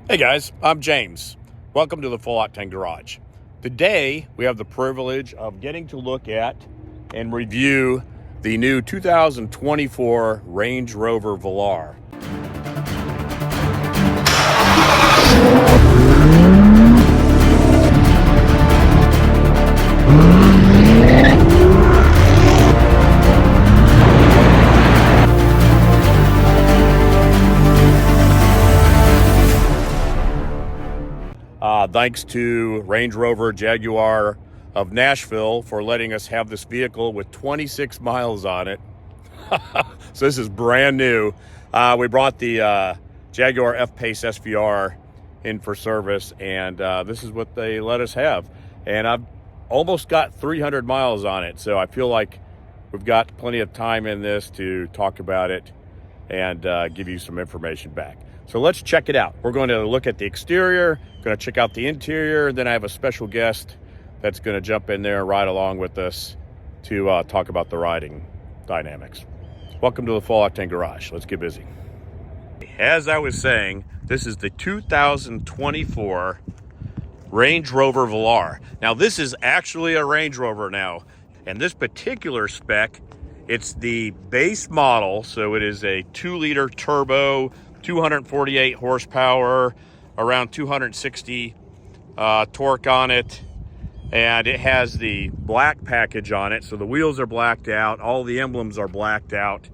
Hey guys, I'm James. Welcome to the Full Octane Garage. Today we have the privilege of getting to look at and review the new 2024 Range Rover Velar. Thanks to Range Rover Jaguar of Nashville for letting us have this vehicle with 26 miles on it. So this is brand new. We brought the Jaguar F-Pace SVR in for service, and this is what they let us have. And I've almost got 300 miles on it, so I feel like we've got plenty of time in this to talk about it and give you some information back. So let's check it out. We're going to look at the exterior, going to check out the interior, and then I have a special guest that's going to jump in there and ride along with us to talk about the riding dynamics. Welcome to the Full Octane Garage. Let's get busy. As I was saying, this is the 2024 Range Rover Velar. Now this is actually a Range Rover now, and this particular spec, it's the base model, so it is a 2-liter turbo, 248 horsepower, around 260 torque on it, and it has the black package on it, so the wheels are blacked out, all the emblems are blacked out,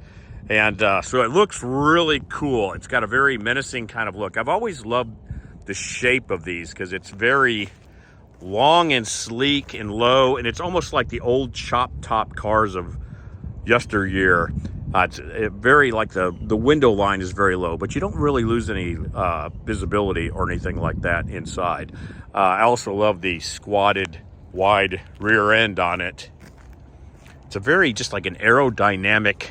and so it looks really cool. It's got a very menacing kind of look. I've always loved the shape of these because it's very long and sleek and low, and it's almost like the old chop top cars of yesteryear. It's very like the window line is very low, but you don't really lose any visibility or anything like that inside. I also love the squatted wide rear end on it. It's a very just like an aerodynamic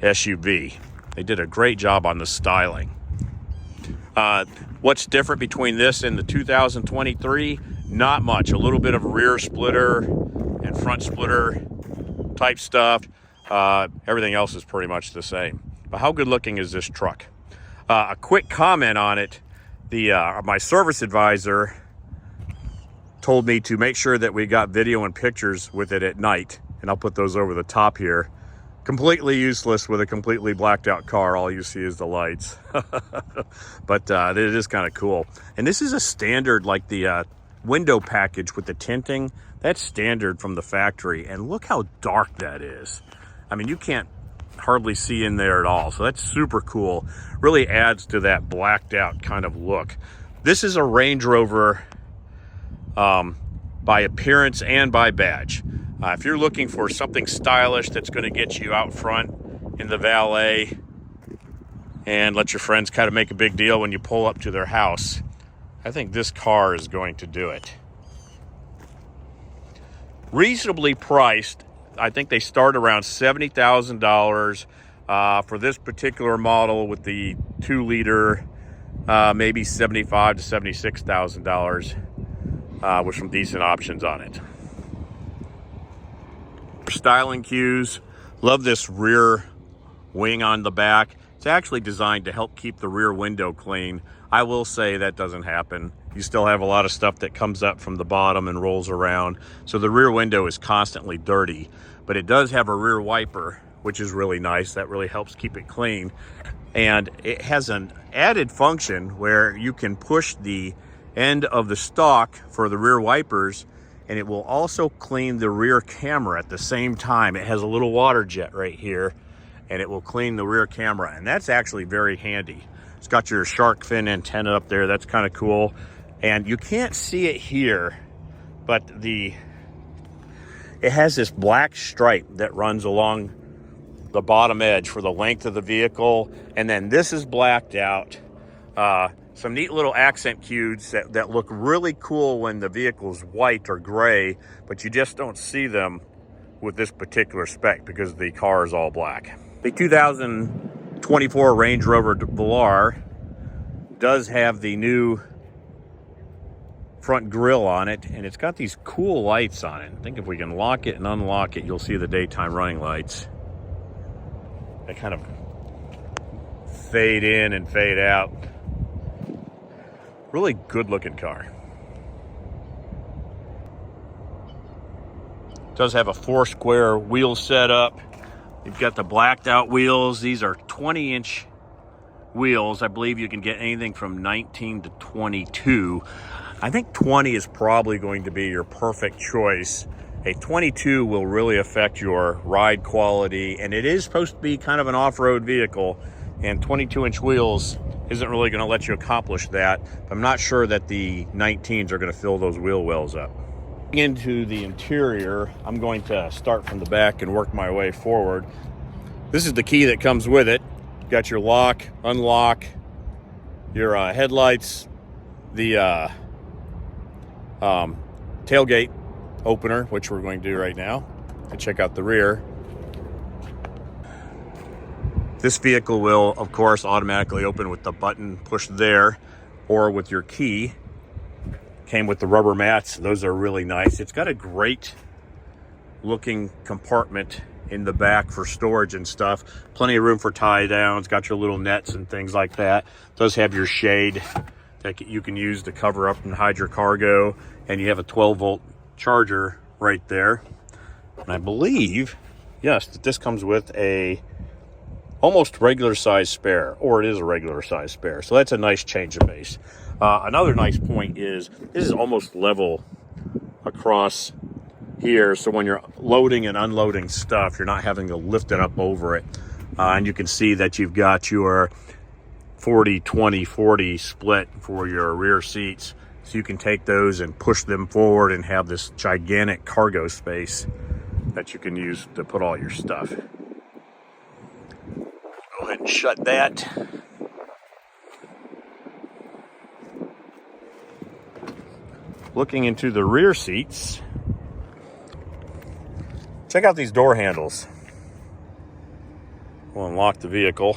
SUV. They did a great job on the styling. What's different between this and the 2023? Not much. A little bit of rear splitter and front splitter type stuff. Everything else is pretty much the same. But how good looking is this truck? A quick comment on it. My service advisor told me to make sure that we got video and pictures with it at night, and I'll put those over the top here. Completely useless with a completely blacked out car. All you see is the lights. But it is kind of cool. And this is a standard, like the window package with the tinting. That's standard from the factory, and look how dark that is. I mean, you can't hardly see in there at all, so that's super cool. Really adds to that blacked out kind of look. This is a Range Rover by appearance and by badge. If you're looking for something stylish that's going to get you out front in the valet and let your friends kind of make a big deal when you pull up to their house, I think this car is going to do it. Reasonably priced. I think they start around $70,000 for this particular model with the 2-liter, maybe $75,000 to $76,000 with some decent options on it. Styling cues. Love this rear wing on the back. It's actually designed to help keep the rear window clean. I will say that doesn't happen. You still have a lot of stuff that comes up from the bottom and rolls around. So the rear window is constantly dirty, but it does have a rear wiper, which is really nice. That really helps keep it clean. And it has an added function where you can push the end of the stalk for the rear wipers, and it will also clean the rear camera at the same time. It has a little water jet right here, and it will clean the rear camera, and that's actually very handy. It's got your shark fin antenna up there. That's kind of cool. And you can't see it here, but it has this black stripe that runs along the bottom edge for the length of the vehicle. And then this is blacked out. Some neat little accent cues that look really cool when the vehicle's white or gray, but you just don't see them with this particular spec because the car is all black. The 2024 Range Rover Velar does have the new front grille on it, and it's got these cool lights on it. I think if we can lock it and unlock it, you'll see the daytime running lights. They kind of fade in and fade out. Really good looking car. Does have a 4 square wheel setup. You've got the blacked out wheels. These are 20-inch wheels. I believe you can get anything from 19 to 22. I think 20 is probably going to be your perfect choice. A 22 will really affect your ride quality, and it is supposed to be kind of an off-road vehicle, and 22-inch wheels isn't really going to let you accomplish that. I'm not sure that the 19s are going to fill those wheel wells up. Into the interior, I'm going to start from the back and work my way forward. This is the key that comes with it. You've got your lock, unlock, your headlights, the tailgate opener, which we're going to do right now, and check out the rear. This vehicle will, of course, automatically open with the button pushed there or with your key. Came with the rubber mats. Those are really nice. It's got a great looking compartment in the back for storage and stuff. Plenty of room for tie downs. Got your little nets and things like that. It does have your shade that you can use to cover up and hide your cargo. And you have a 12-volt charger right there. And I believe, yes, that this comes with a almost regular size spare, or it is a regular size spare. So that's a nice change of pace. Another nice point is this is almost level across here. So when you're loading and unloading stuff, you're not having to lift it up over it. And you can see that you've got your 40-20-40 split for your rear seats. So you can take those and push them forward and have this gigantic cargo space that you can use to put all your stuff. Go ahead and shut that. Looking into the rear seats, check out these door handles. We'll unlock the vehicle.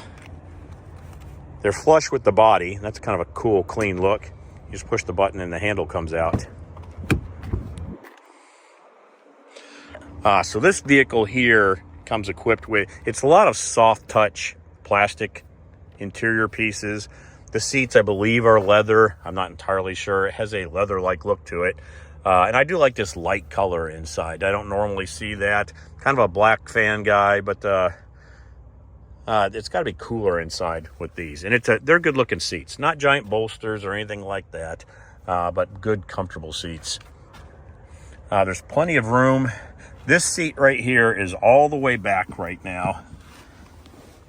They're flush with the body. That's kind of a cool, clean look. You just push the button and the handle comes out. So this vehicle here comes equipped with, it's a lot of soft touch plastic interior pieces. The seats, I believe, are leather. I'm not entirely sure. It has a leather-like look to it. And I do like this light color inside. I don't normally see that. Kind of a black fan guy, but it's got to be cooler inside with these. And they're good-looking seats. Not giant bolsters or anything like that, but good, comfortable seats. There's plenty of room. This seat right here is all the way back right now.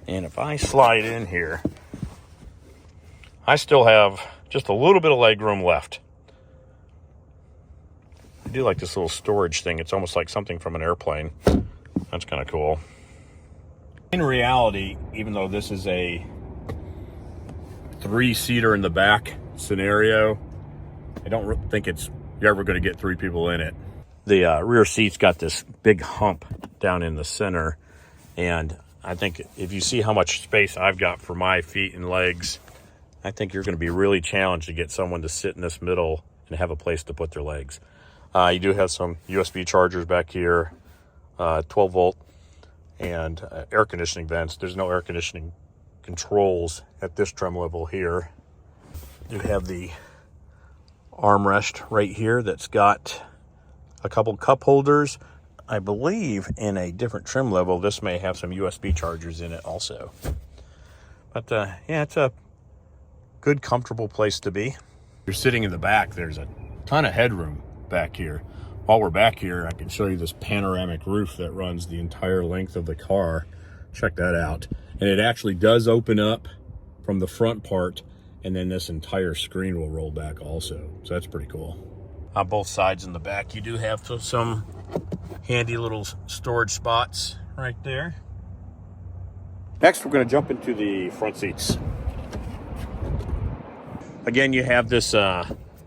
And if I slide in here, I still have just a little bit of leg room left. I do like this little storage thing. It's almost like something from an airplane. That's kind of cool. In reality, even though this is a 3-seater in the back scenario, I don't think you're ever going to get 3 people in it. The rear seat's got this big hump down in the center. And I think if you see how much space I've got for my feet and legs, I think you're going to be really challenged to get someone to sit in this middle and have a place to put their legs. You do have some USB chargers back here, 12 volt, and air conditioning vents. There's no air conditioning controls at this trim level here. You have the armrest right here that's got a couple cup holders. I believe in a different trim level, this may have some USB chargers in it also. But yeah, it's a good, comfortable place to be. You're sitting in the back. There's a ton of headroom back here. While we're back here, I can show you this panoramic roof that runs the entire length of the car. Check that out. And it actually does open up from the front part, and then this entire screen will roll back also. So that's pretty cool. On both sides in the back, you do have some handy little storage spots right there. Next, we're going to jump into the front seats. Again, you have this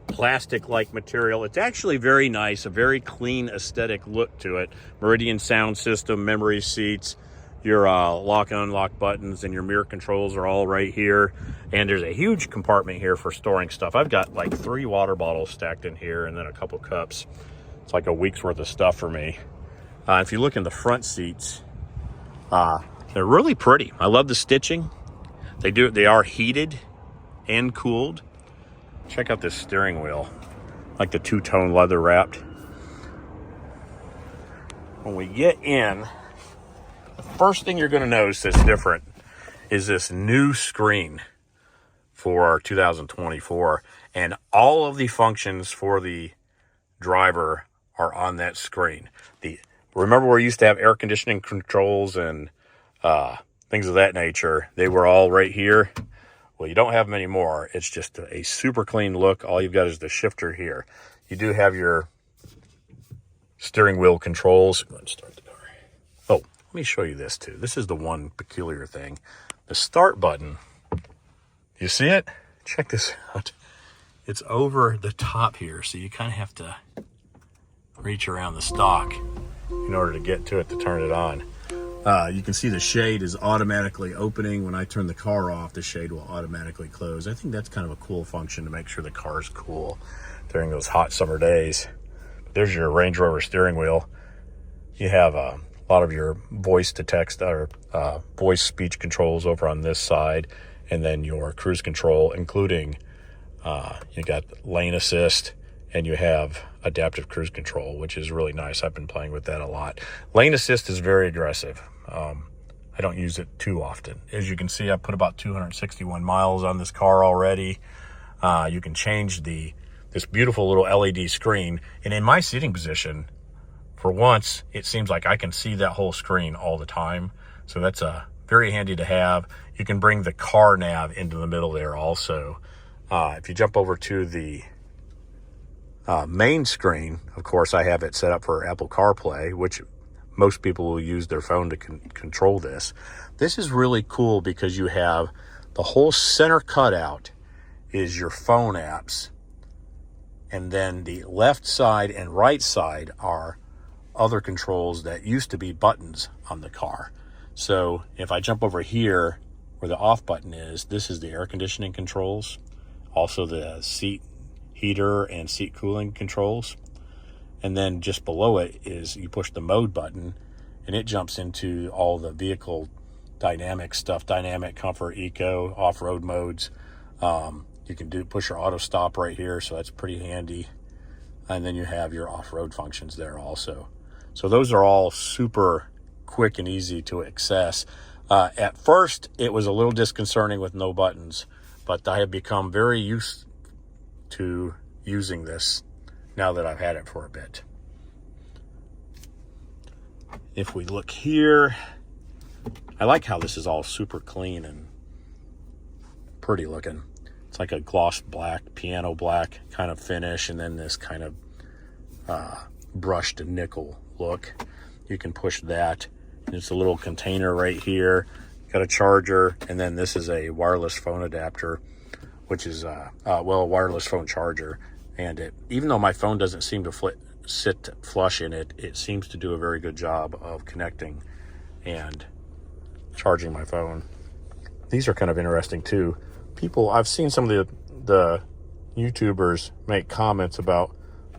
plastic-like material. It's actually very nice, a very clean aesthetic look to it. Meridian sound system, memory seats, your lock and unlock buttons, and your mirror controls are all right here. And there's a huge compartment here for storing stuff. I've got like 3 water bottles stacked in here and then a couple cups. It's like a week's worth of stuff for me. If you look in the front seats, they're really pretty. I love the stitching. They are heated and cooled. Check out this steering wheel, like the two-tone leather wrapped. When we get in, the first thing you're going to notice that's different is this new screen for our 2024, and all of the functions for the driver are on that screen. Remember where we used to have air conditioning controls and things of that nature? They were all right here. Well, you don't have them anymore. It's just a super clean look. All you've got is the shifter here. You do have your steering wheel controls. Go ahead and start the car. Oh, let me show you this too. This is the one peculiar thing. The start button, you see it? Check this out. It's over the top here, so you kind of have to reach around the stalk in order to get to it to turn it on. You can see the shade is automatically opening. When I turn the car off, the shade will automatically close. I think that's kind of a cool function to make sure the car is cool during those hot summer days. There's your Range Rover steering wheel. You have a lot of your voice to text or voice speech controls over on this side, and then your cruise control, including you got lane assist, and you have adaptive cruise control, which is really nice. I've been playing with that a lot. Lane assist is very aggressive. I don't use it too often. As you can see, I put about 261 miles on this car already. You can change this beautiful little LED screen, and in my seating position, for once, it seems like I can see that whole screen all the time. So that's very handy to have. You can bring the car nav into the middle there also. If you jump over to the main screen, of course, I have it set up for Apple CarPlay, which most people will use their phone to control this. This is really cool because you have the whole center cutout is your phone apps, and then the left side and right side are other controls that used to be buttons on the car. So if I jump over here where the off button is, this is the air conditioning controls, also the seat heater and seat cooling controls. And then just below it is you push the mode button and it jumps into all the vehicle dynamic stuff, dynamic, comfort, eco, off-road modes. You can push your auto stop right here, so that's pretty handy. And then you have your off-road functions there also. So those are all super quick and easy to access. At first, it was a little disconcerting with no buttons, but I have become very used to using this now that I've had it for a bit. If we look here, I like how this is all super clean and pretty looking. It's like a gloss black, piano black kind of finish, and then this kind of brushed nickel look. You can push that. It's a little container right here. Got a charger, and then this is a wireless phone adapter, which is a wireless phone charger. And even though my phone doesn't seem to sit flush in it, it seems to do a very good job of connecting and charging my phone. These are kind of interesting too. I've seen some of the YouTubers make comments about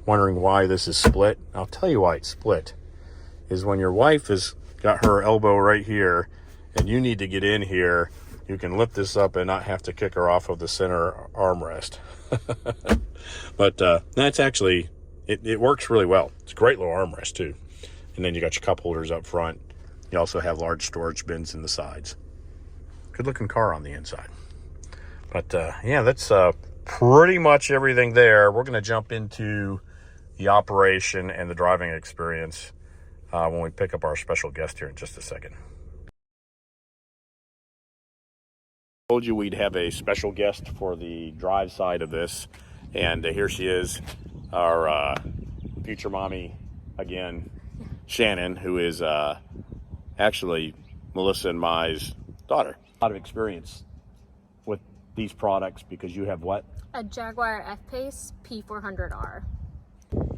wondering why this is split. I'll tell you why it's split. Is when your wife has got her elbow right here and you need to get in here, you can lift this up and not have to kick her off of the center armrest. But that's actually, it works really well. It's a great little armrest too. And then you got your cup holders up front. You also have large storage bins in the sides. Good looking car on the inside. But yeah, that's pretty much everything there. We're going to jump into the operation and the driving experience when we pick up our special guest here in just a second. I told you we'd have a special guest for the drive side of this, and here she is, our future mommy again, Shannon, who is actually Melissa and Mai's daughter. A lot of experience with these products because you have what? A Jaguar F-Pace P400R.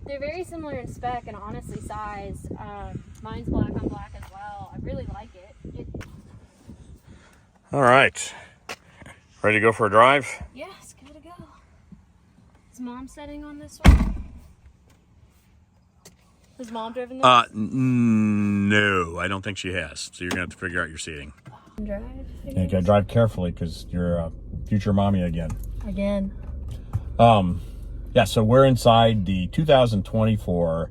They're very similar in spec and honestly size. Mine's black on black as well. I really like it. All right. Ready to go for a drive? Yes, give it a go. Is Mom sitting on this one? Has Mom driven this? No, I don't think she has. So you're going to have to figure out your seating. Drive? You got to drive carefully because you're a future mommy again. Again. Yeah, so we're inside the 2024,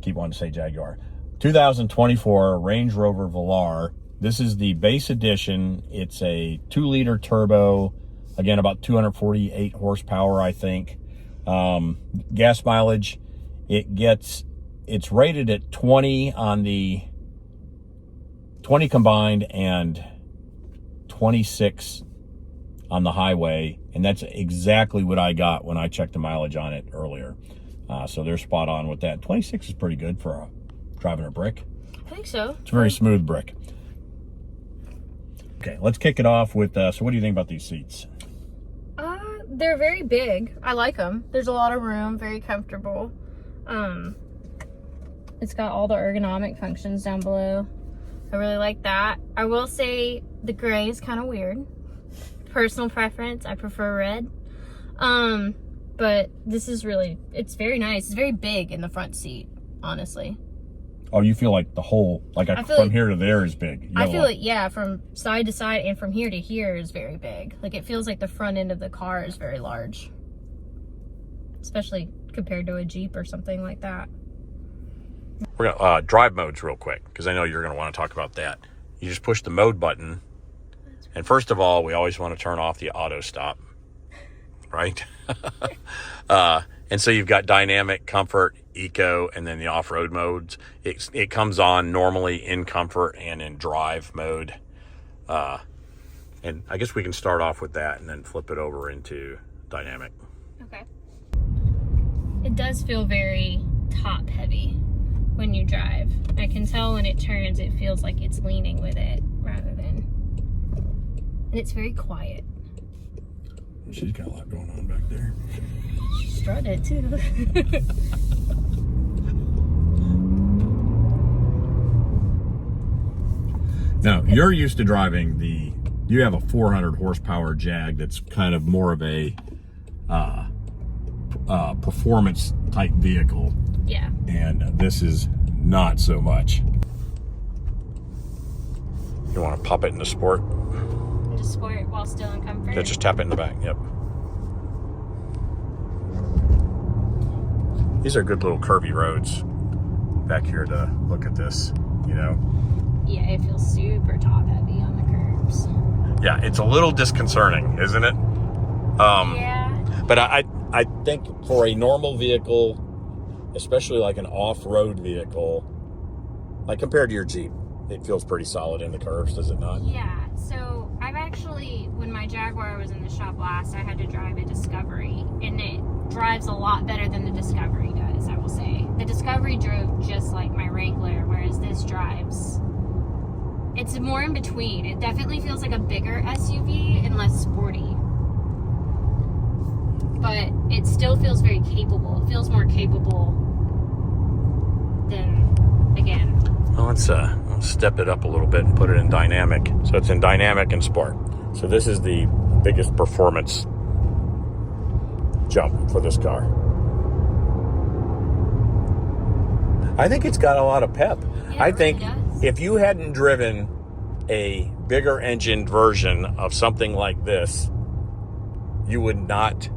keep wanting to say Jaguar, 2024 Range Rover Velar. This is the base edition. It's a 2-liter turbo, again, about 248 horsepower, I think. Gas mileage, it's rated at 20 on the 20 combined and 26 on the highway, and that's exactly what I got when I checked the mileage on it earlier. So they're spot on with that. 26 is pretty good for driving a brick. I think so. It's a very smooth brick. Okay, let's kick it off with, so what do you think about these seats? They're very big. I like them. There's a lot of room, very comfortable. It's got all the ergonomic functions down below. I really like that. I will say the gray is kind of weird. Personal preference, I prefer red. But this is really, it's very nice. It's very big in the front seat, honestly. Oh, you feel like the whole, from here to there is big. I feel like, yeah, from side to side and from here to here is very big. Like, it feels like the front end of the car is very large. Especially compared to a Jeep or something like that. We're going to drive modes real quick, because I know you're going to want to talk about that. You just push the mode button. And first of all, we always want to turn off the auto stop, right? And so you've got dynamic, comfort, eco, and then the off-road modes. It comes on normally in comfort and in drive mode. And I guess we can start off with that and then flip it over into dynamic. Okay. It does feel very top heavy when you drive. I can tell when it turns, it feels like it's leaning with it rather than... And it's very quiet. She's got a lot going on back there. She strutted too. Now, you're used to driving you have a 400 horsepower Jag that's kind of more of a performance type vehicle. Yeah. And this is not so much. You want to pop it into sport? Into sport while still in comfort? Yeah, just tap it in the back, yep. These are good little curvy roads back here to look at this, you know. Yeah, it feels super top heavy on the curbs. Yeah, it's a little disconcerting, isn't it? Yeah. But I think for a normal vehicle, especially like an off-road vehicle, like compared to your Jeep, it feels pretty solid in the curves, does it not? Yeah, so I've actually, when my Jaguar was in the shop last, I had to drive a Discovery, and it drives a lot better than the Discovery does, I will say. The Discovery drove just like my Wrangler, whereas this drives, it's more in between. It definitely feels like a bigger SUV and less sporty. But it still feels very capable. It feels more capable than, again. Well, let's step it up a little bit and put it in dynamic. So it's in dynamic and sport. So this is the biggest performance jump for this car. I think it's got a lot of pep. Yeah, I think really does. If you hadn't driven a bigger engined version of something like this, you would not,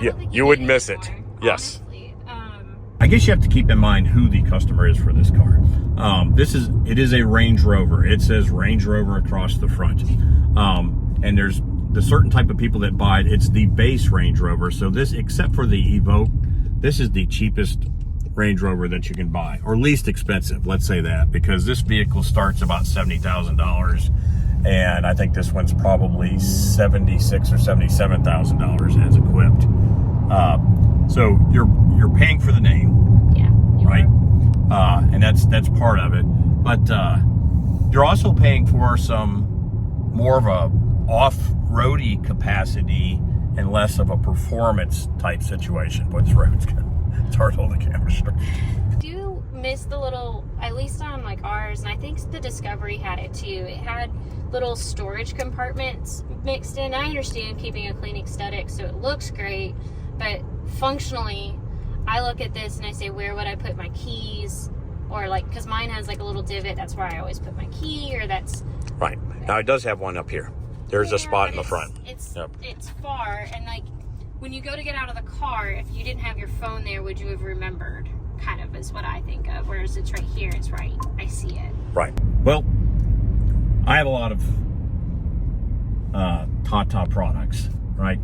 you would miss it. Anymore, yes. honestly. I guess you have to keep in mind who the customer is for this car. It is a Range Rover. It says Range Rover across the front. And there's the certain type of people that buy it. It's the base Range Rover. So this, except for the Evoque, this is the cheapest Range Rover that you can buy, or least expensive, let's say that, because this vehicle starts about $70,000, and I think this one's probably $76,000 or $77,000 as equipped. So you're paying for the name, Yeah. right? And that's part of it. But you're also paying for some more of a off-roady capacity and less of a performance type situation. Boy, this road's good. It's hard to hold the camera straight. I do miss the little, at least on like ours, and I think the Discovery had it too. It had little storage compartments mixed in. I understand keeping a clean aesthetic, so it looks great, but functionally, I look at this and I say, where would I put my keys? Or like, because mine has like a little divot, that's where I always put my key, or that's... Right. Now it does have one up here. There's a spot in the front. It's Yep. it's far, and like when you go to get out of the car, if you didn't have your phone there, would you have remembered? Kind of is what I think of. Whereas it's right here, it's right. I see it. Right. Well, I have a lot of Tata products, right?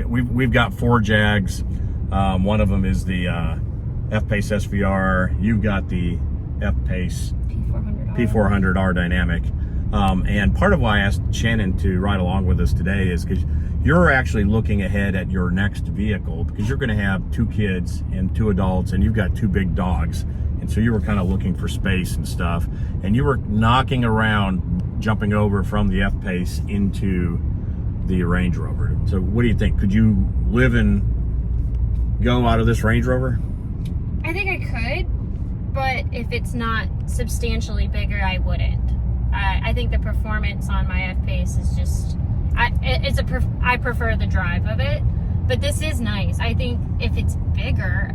We've got 4 Jags. One of them is the F-Pace SVR. You've got the F-Pace P400R Dynamic. And part of why I asked Shannon to ride along with us today is because you're actually looking ahead at your next vehicle, because you're going to have 2 kids and 2 adults, and you've got 2 big dogs. And so you were kind of looking for space and stuff, and you were knocking around, jumping over from the F-Pace into the Range Rover. So what do you think? Could you live and go out of this Range Rover? I think I could, but if it's not substantially bigger, I wouldn't. I think the performance on my F-Pace is just, I prefer the drive of it, but this is nice. I think if it's bigger,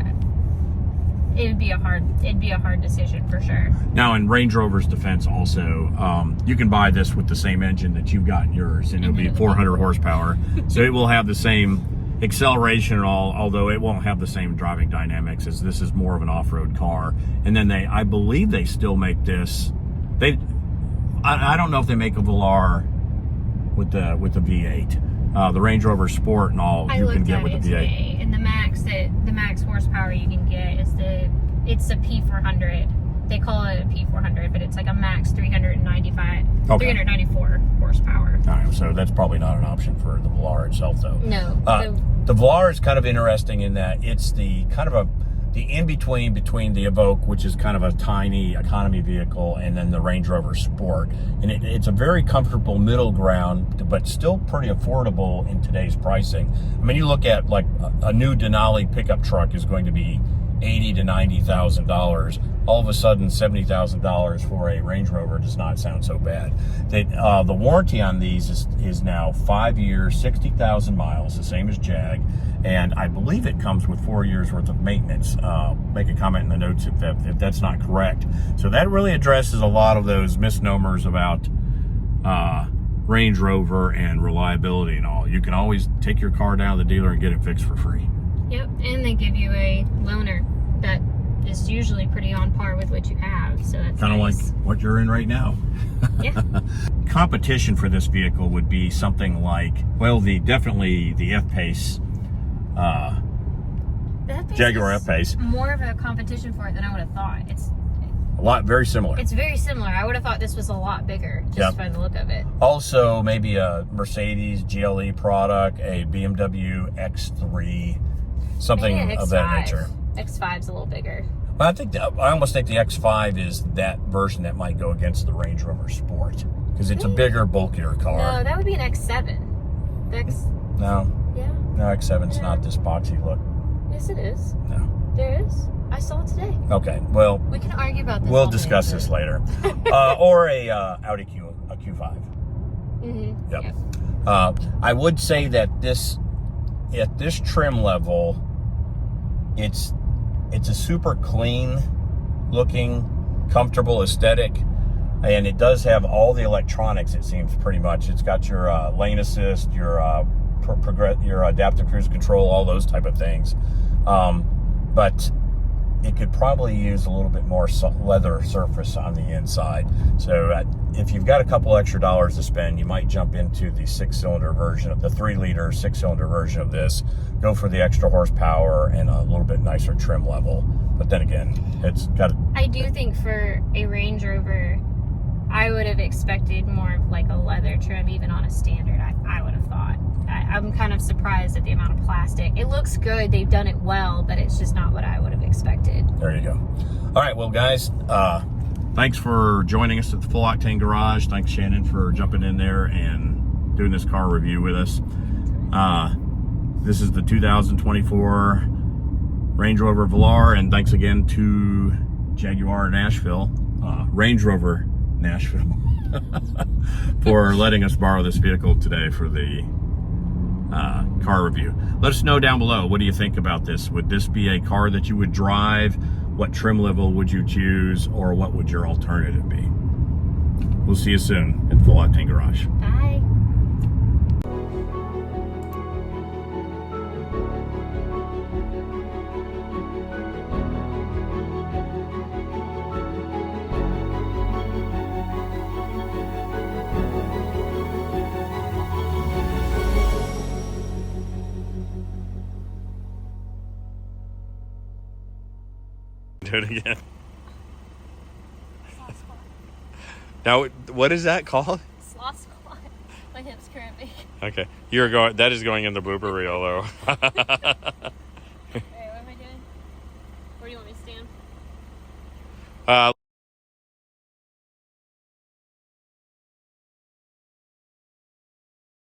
it'd be a hard decision for sure. Now, in Range Rover's defense also, you can buy this with the same engine that you've got in yours, and it'll be 400 horsepower. So it will have the same acceleration and all, although it won't have the same driving dynamics, as this is more of an off-road car. And then I believe they still make this. I don't know if they make a Velar with the V8. The Range Rover Sport and all you can get with the V8. And the max horsepower you can get is it's a P400. They call it a P400, but it's like a max 394 horsepower. All right, so that's probably not an option for the Velar itself, though. No. The Velar is kind of interesting in that it's the kind of the in-between between the Evoque, which is kind of a tiny economy vehicle, and then the Range Rover Sport. And it's a very comfortable middle ground, but still pretty affordable in today's pricing. I mean, you look at like a new Denali pickup truck is going to be $80,000 to $90,000. All of a sudden, $70,000 for a Range Rover does not sound so bad. The warranty on these is now 5 years, 60,000 miles, the same as Jag. And I believe it comes with 4 years worth of maintenance. Make a comment in the notes if that's not correct. So that really addresses a lot of those misnomers about Range Rover and reliability and all. You can always take your car down to the dealer and get it fixed for free. Yep, and they give you a loaner that is usually pretty on par with what you have. So that's kind of nice. like what you're in right now. Yeah. Competition for this vehicle would be something like, well, definitely the F-Pace. Jaguar F-Pace. More of a competition for it than I would have thought. It's very similar. It's very similar. I would have thought this was a lot bigger, just by the look of it. Also, maybe a Mercedes GLE product, a BMW X3, something of that nature. X5's a little bigger. But I almost think the X5 is that version that might go against the Range Rover Sport, because it's a bigger, bulkier car. No, that would be an X7. No. Yeah. No, X7's not this boxy look. Yes, it is. No. There is. I saw it today. Okay, well, we can argue about this. We'll discuss this later. Or a Audi Q5. Mm-hmm. Yep. I would say that at this trim level, it's a super clean looking, comfortable aesthetic, and it does have all the electronics. It seems pretty much. It's got your lane assist, your adaptive cruise control, all those type of things. But it could probably use a little bit more leather surface on the inside. So if you've got a couple extra dollars to spend, you might jump into the 6-cylinder version of the 3-liter 6-cylinder version of this. Go for the extra horsepower and a little bit nicer trim level. But then again, it's got. I do think for a Range Rover, I would have expected more of like a leather trim, even on a standard. I would have thought. I'm kind of surprised at the amount of plastic. It looks good. They've done it well, but it's just not what I would have expected. There you go. All right, well, guys, thanks for joining us at the Full Octane Garage. Thanks, Shannon, for jumping in there and doing this car review with us. This is the 2024 Range Rover Velar, and thanks again to Jaguar Nashville, Range Rover Nashville, for letting us borrow this vehicle today for the car review. Let us know down below, what do you think about this? Would this be a car that you would drive? What trim level would you choose, or what would your alternative be? We'll see you soon at Full Octane Garage. Bye. Do it again. Sloth squat. Now, what is that called? Sloth squat. My hips cramping. Okay. That is going in the blooper reel, though. Alright, what am I doing? Where do you want me to stand?